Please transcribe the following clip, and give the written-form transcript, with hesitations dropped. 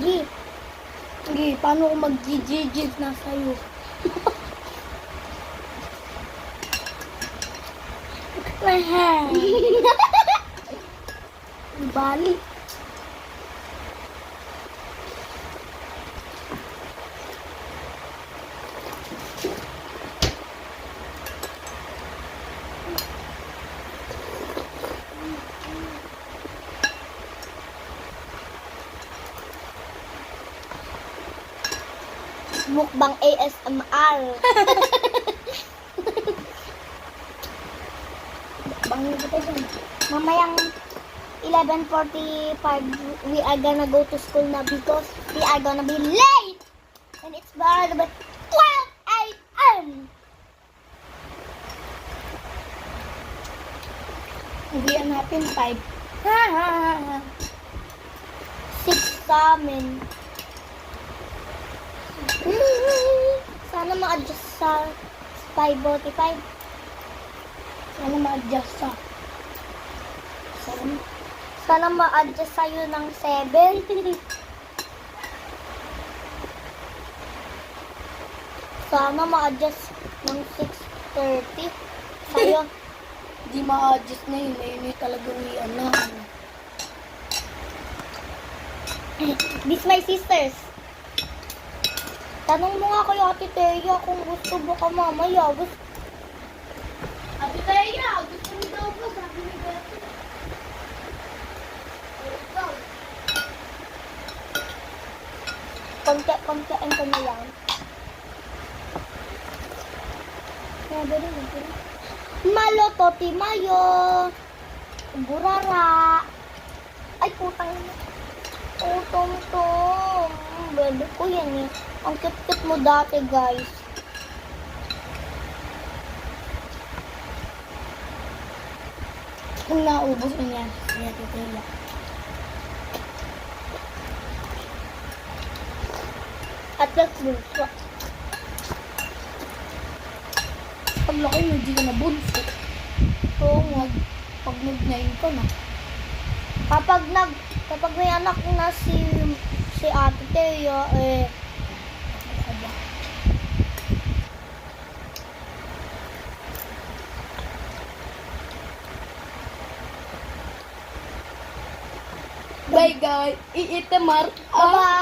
Sige. Sige, paano ko mag-GG na sa'yo? Bali. Mukbang ASMR. Bangin kita dyan. Mamayang 11:45, we are gonna go to school na because we are gonna be late. And it's about 12 a.m. Uwian natin 5. 6 sa amin. Sana ma-adjust sa 5:45. Sana ma-adjust sa... Sana ma-adjust sa'yo ng 7. Sana ma-adjust ng 6:30. Sa'yo. Di ma-adjust na yun. Ayun yung talagang ano. This my sisters. Tanong mo nga kay Ate Teya kung gusto mo ka mamaya. Ate Teya, gusto mo daw ba? Sabi ni Betty. Konti-kontiin ko na lang. Malo, toti, mayo. Burara. Ay, putang ina. Tom. Bebe ko yan eh. Ang cute-cute mo dati, guys. Kung naubos mo yan, kaya titila. At let's bunso. Pag laki mo, hindi ka na bunso. Oo, pag nag-9 ka na. Kapag may anak na si Ate Teya, bye guys, iitamar. Bye.